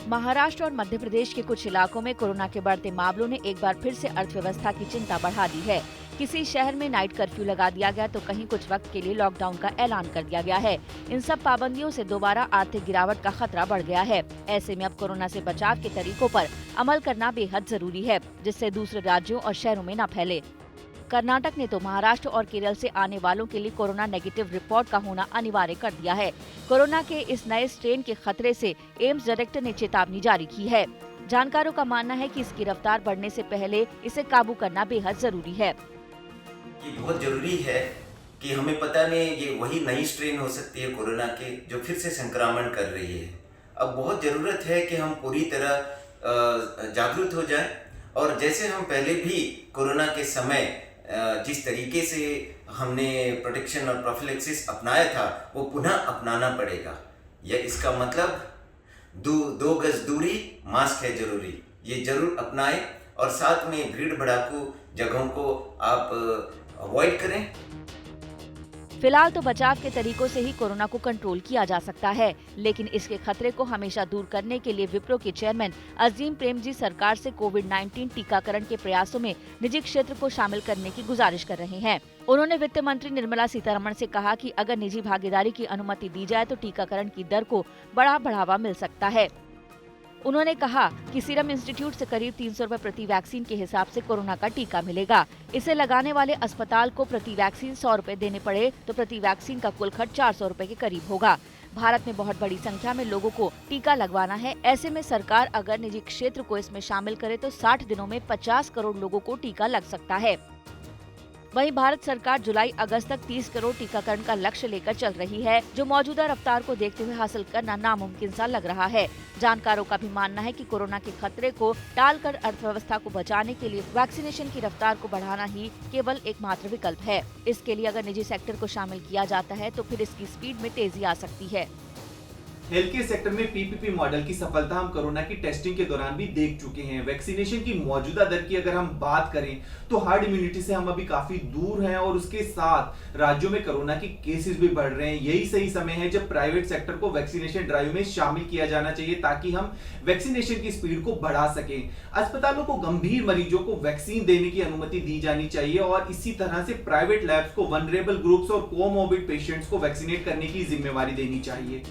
महाराष्ट्र और मध्य प्रदेश के कुछ इलाकों में कोरोना के बढ़ते मामलों ने एक बार फिर से अर्थव्यवस्था की चिंता बढ़ा दी है। किसी शहर में नाइट कर्फ्यू लगा दिया गया तो कहीं कुछ वक्त के लिए लॉकडाउन का ऐलान कर दिया गया है। इन सब पाबंदियों से दोबारा आर्थिक गिरावट का खतरा बढ़ गया है। ऐसे में अब कोरोना से बचाव के तरीकों पर अमल करना बेहद जरूरी है, जिससे दूसरे राज्यों और शहरों में न फैले। कर्नाटक ने तो महाराष्ट्र और केरल से आने वालों के लिए कोरोना नेगेटिव रिपोर्ट का होना अनिवार्य कर दिया है। कोरोना के इस नए स्ट्रेन के खतरे से एम्स डायरेक्टर ने चेतावनी जारी की है। जानकारों का मानना है कि इसकी रफ्तार बढ़ने से पहले इसे काबू करना बेहद जरूरी है। ये बहुत जरूरी है कि हमें पता नहीं ये वही नई स्ट्रेन हो सकती है कोरोना के जो फिर से संक्रमण कर रही है। अब बहुत ज़रूरत है कि हम पूरी तरह जागरूक हो जाएं और जैसे हम पहले भी कोरोना के समय जिस तरीके से हमने प्रोटेक्शन और प्रोफिलैक्सिस अपनाया था वो पुनः अपनाना पड़ेगा। यह इसका मतलब दो गज दूरी, मास्क है जरूरी, ये जरूर अपनाएं और साथ में भीड़ भड़ाकू जगहों को आप अवॉइड करें। फिलहाल तो बचाव के तरीकों से ही कोरोना को कंट्रोल किया जा सकता है, लेकिन इसके खतरे को हमेशा दूर करने के लिए विप्रो के चेयरमैन अजीम प्रेमजी सरकार से कोविड-19 टीकाकरण के प्रयासों में निजी क्षेत्र को शामिल करने की गुजारिश कर रहे हैं। उन्होंने वित्त मंत्री निर्मला सीतारमण से कहा कि अगर निजी भागीदारी की अनुमति दी जाए तो टीकाकरण की दर को बड़ा बढ़ावा मिल सकता है। उन्होंने कहा कि सीरम इंस्टीट्यूट से करीब 300 रुपए प्रति वैक्सीन के हिसाब से कोरोना का टीका मिलेगा। इसे लगाने वाले अस्पताल को प्रति वैक्सीन 100 रुपए देने पड़े तो प्रति वैक्सीन का कुल खर्च 400 रुपए के करीब होगा। भारत में बहुत बड़ी संख्या में लोगों को टीका लगवाना है। ऐसे में सरकार अगर निजी क्षेत्र को इसमें शामिल करे तो 60 दिनों में 50 करोड़ लोगों को टीका लग सकता है। वहीं भारत सरकार जुलाई अगस्त तक 30 करोड़ टीकाकरण का लक्ष्य लेकर चल रही है, जो मौजूदा रफ्तार को देखते हुए हासिल करना नामुमकिन सा लग रहा है। जानकारों का भी मानना है कि कोरोना के खतरे को टालकर अर्थव्यवस्था को बचाने के लिए वैक्सीनेशन की रफ्तार को बढ़ाना ही केवल एकमात्र विकल्प है। इसके लिए अगर निजी सेक्टर को शामिल किया जाता है तो फिर इसकी स्पीड में तेजी आ सकती है। हेल्थ केयर सेक्टर में पीपीपी मॉडल की सफलता हम कोरोना की टेस्टिंग के दौरान भी देख चुके हैं। वैक्सीनेशन की मौजूदा दर की अगर हम बात करें तो हार्ड इम्यूनिटी से हम अभी काफी दूर हैं और उसके साथ राज्यों में कोरोना के केसेस भी बढ़ रहे हैं। यही सही समय है जब प्राइवेट सेक्टर को वैक्सीनेशन ड्राइव में शामिल किया जाना चाहिए ताकि हम वैक्सीनेशन की स्पीड को बढ़ा सकें। अस्पतालों को गंभीर मरीजों को वैक्सीन देने की अनुमति दी जानी चाहिए और इसी तरह से प्राइवेट लैब्स को वनरेबल ग्रुप्स और कोमोर्बिड पेशेंट्स को वैक्सीनेट करने की जिम्मेवारी देनी चाहिए।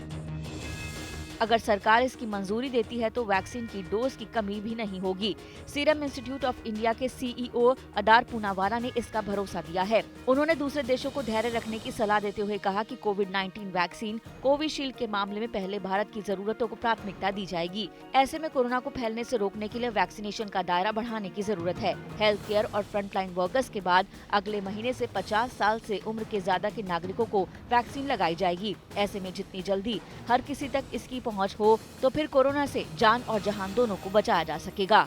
अगर सरकार इसकी मंजूरी देती है तो वैक्सीन की डोज की कमी भी नहीं होगी। सीरम इंस्टीट्यूट ऑफ इंडिया के सीईओ अदार पूनावाला ने इसका भरोसा दिया है। उन्होंने दूसरे देशों को धैर्य रखने की सलाह देते हुए कहा कि कोविड-19 वैक्सीन कोविशील्ड के मामले में पहले भारत की जरूरतों को प्राथमिकता दी जाएगी। ऐसे में कोरोना को फैलने से रोकने के लिए वैक्सीनेशन का दायरा बढ़ाने की जरूरत है। हेल्थ केयर और फ्रंटलाइन वर्कर्स के बाद अगले महीने से 50 साल से उम्र के ज्यादा के नागरिकों को वैक्सीन लगाई जाएगी। ऐसे में जितनी जल्दी हर किसी तक इसकी पहुंच हो तो फिर कोरोना से जान और जहान दोनों को बचाया जा सकेगा।